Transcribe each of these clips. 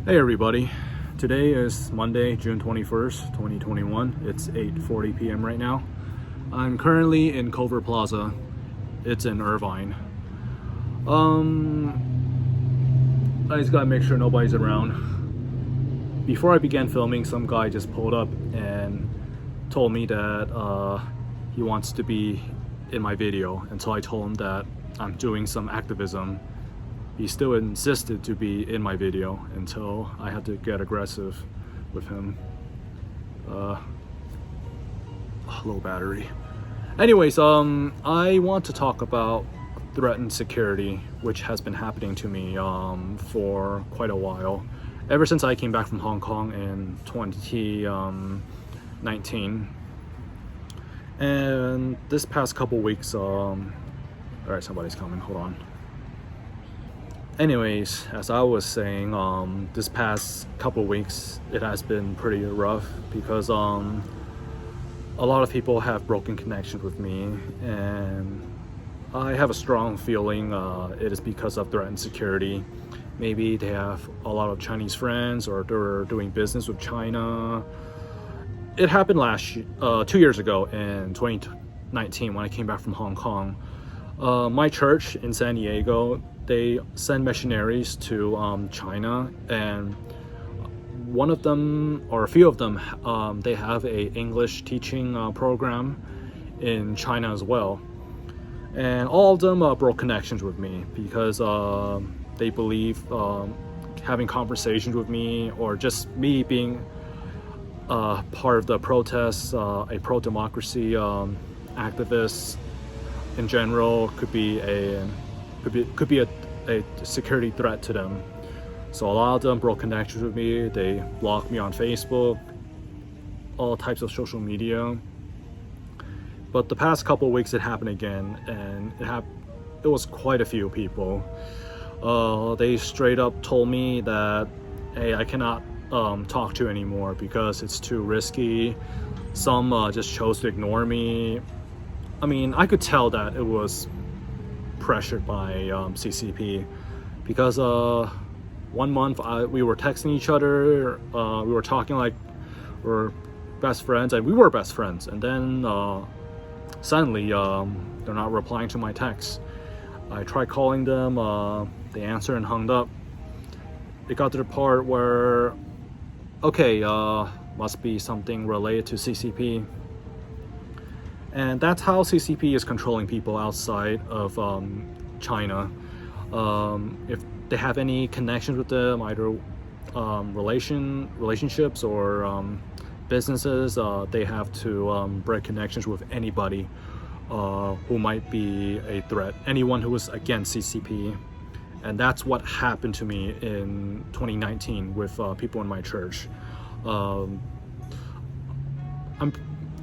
Hey everybody, today is Monday, June 21st, 2021. It's 8:40 p.m. right now. I'm currently in Culver Plaza. It's in Irvine. I just gotta make sure nobody's around. Before I began filming, some guy just pulled up and told me that he wants to be in my video, and so I told him that I'm doing some activism. He still insisted to be in my video until I had to get aggressive with him. Low battery. Anyways, I want to talk about threatened security, which has been happening to me for quite a while. Ever since I came back from Hong Kong in 2019. And this past couple weeks, alright, somebody's coming, hold on. Anyways, as I was saying, this past couple weeks, it has been pretty rough because a lot of people have broken connections with me, and I have a strong feeling it is because of threatened security. Maybe they have a lot of Chinese friends, or they're doing business with China. It happened 2 years ago in 2019 when I came back from Hong Kong. My church in San Diego, they send missionaries to China, and one of them, or a few of them, they have a English teaching program in China as well. And all of them broke connections with me because they believe having conversations with me, or just me being part of the protests, a pro-democracy activist in general, could be a security threat to them. So a lot of them broke connections with me. They blocked me on Facebook, all types of social media. But the past couple of weeks it happened again, and it was quite a few people. They straight up told me that, hey, I cannot talk to you anymore because it's too risky. Some just chose to ignore me. I mean, I could tell that it was pressured by CCP, because 1 month we were texting each other, we were talking like we're best friends, and we were best friends, and then suddenly they're not replying to my texts. I tried calling them, they answered and hung up. It got to the part where, okay, must be something related to CCP. And that's how CCP is controlling people outside of China. If they have any connections with them, either relationships or businesses, they have to break connections with anybody who might be a threat, anyone who is against CCP. And that's what happened to me in 2019 with people in my church.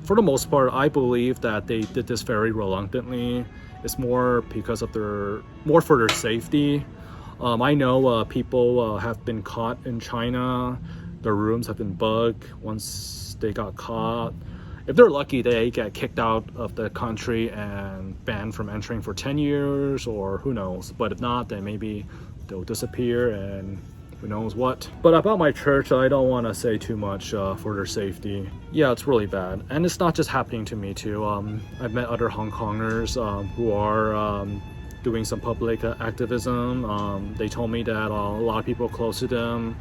For the most part, I believe that they did this very reluctantly. It's more because of more for their safety. I know people have been caught in China. Their rooms have been bugged once they got caught. If they're lucky, they get kicked out of the country and banned from entering for 10 years, or who knows. But if not, then maybe they'll disappear and who knows what. But about my church, I don't want to say too much for their safety. Yeah, it's really bad, and it's not just happening to me too. I've met other Hong Kongers who are doing some public activism. They told me that a lot of people close to them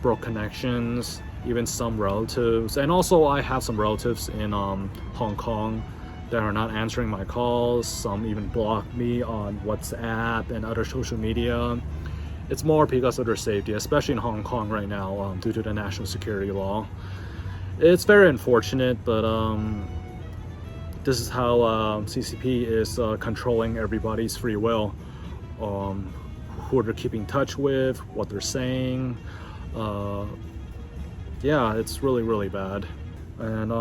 broke connections, even some relatives. And also I have some relatives in Hong Kong that are not answering my calls. Some even blocked me on WhatsApp and other social media. It's more because of their safety, especially in Hong Kong right now, due to the national security law. It's very unfortunate, but this is how CCP is controlling everybody's free will, who they're keeping touch with, what they're saying. Yeah, it's really, really bad. And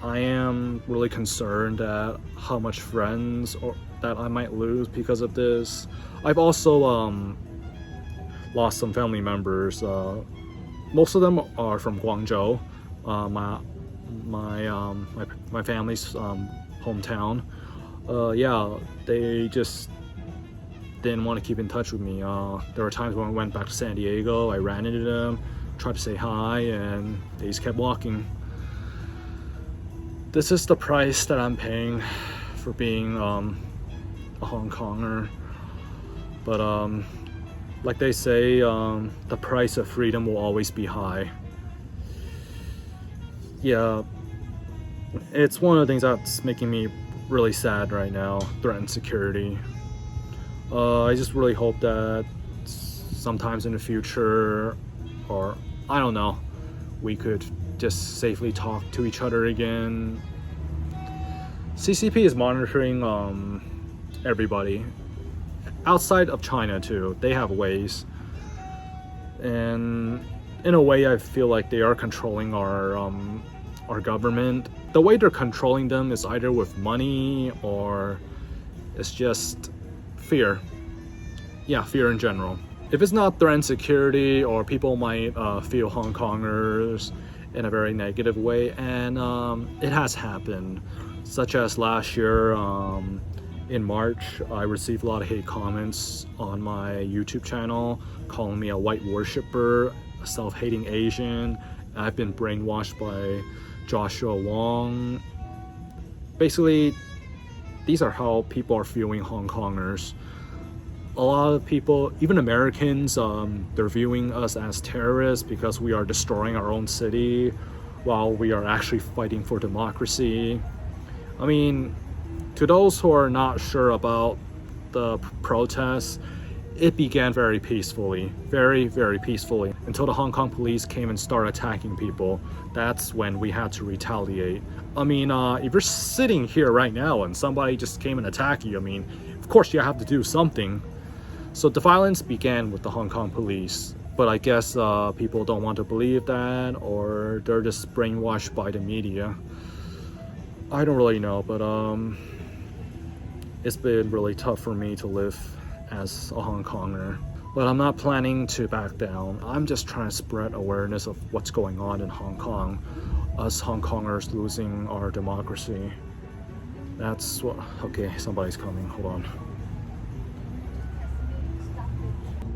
I am really concerned at how much friends that I might lose because of this. I've also lost some family members. Most of them are from Guangzhou, my family's hometown. Yeah, they just didn't want to keep in touch with me. There were times when I went back to San Diego, I ran into them, tried to say hi, and they just kept walking. This is the price that I'm paying for being a Hong Konger. But like they say, the price of freedom will always be high. Yeah, it's one of the things that's making me really sad right now, threatened security. I just really hope that sometimes in the future, or I don't know, we could just safely talk to each other again. CCP is monitoring everybody outside of China too. They have ways, and in a way I feel like they are controlling our government. The way they're controlling them is either with money or it's just fear. Yeah, fear in general. If it's not threatened security, or people might feel Hong Kongers in a very negative way, and it has happened, such as last year in March, I received a lot of hate comments on my YouTube channel, calling me a white worshiper, a self-hating Asian. I've been brainwashed by Joshua Wong. Basically, these are how people are viewing Hong Kongers. A lot of people, even Americans, they're viewing us as terrorists because we are destroying our own city while we are actually fighting for democracy. I mean, to those who are not sure about the protests, it began very peacefully, very, very peacefully, until the Hong Kong police came and started attacking people. That's when we had to retaliate. I mean, if you're sitting here right now and somebody just came and attacked you, I mean, of course you have to do something. So the violence began with the Hong Kong police, but I guess people don't want to believe that, or they're just brainwashed by the media. I don't really know, but it's been really tough for me to live as a Hong Konger. But I'm not planning to back down. I'm just trying to spread awareness of what's going on in Hong Kong. Us Hong Kongers losing our democracy. That's what... Okay, somebody's coming, hold on.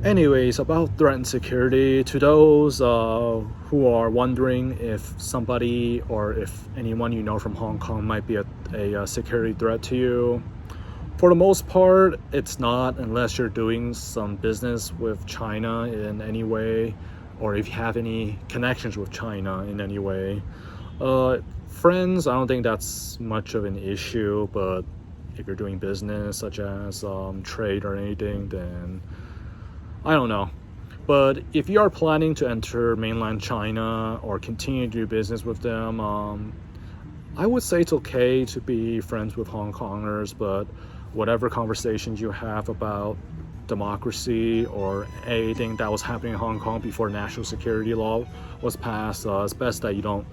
Anyways, about threatened security, to those who are wondering if somebody or if anyone you know from Hong Kong might be a security threat to you, for the most part, it's not, unless you're doing some business with China in any way, or if you have any connections with China in any way. Friends, I don't think that's much of an issue, but if you're doing business such as trade or anything, then I don't know. But if you are planning to enter mainland China or continue to do business with them, I would say it's okay to be friends with Hong Kongers, but whatever conversations you have about democracy or anything that was happening in Hong Kong before national security law was passed, it's best that you don't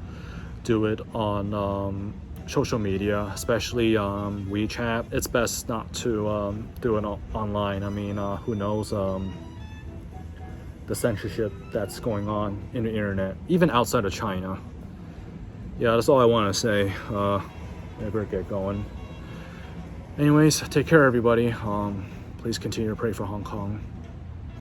do it on social media, especially WeChat. It's best not to do it online. I mean, who knows the censorship that's going on in the internet, even outside of China. Yeah, that's all I want to say. I better get going. Anyways, take care everybody. Please continue to pray for Hong Kong.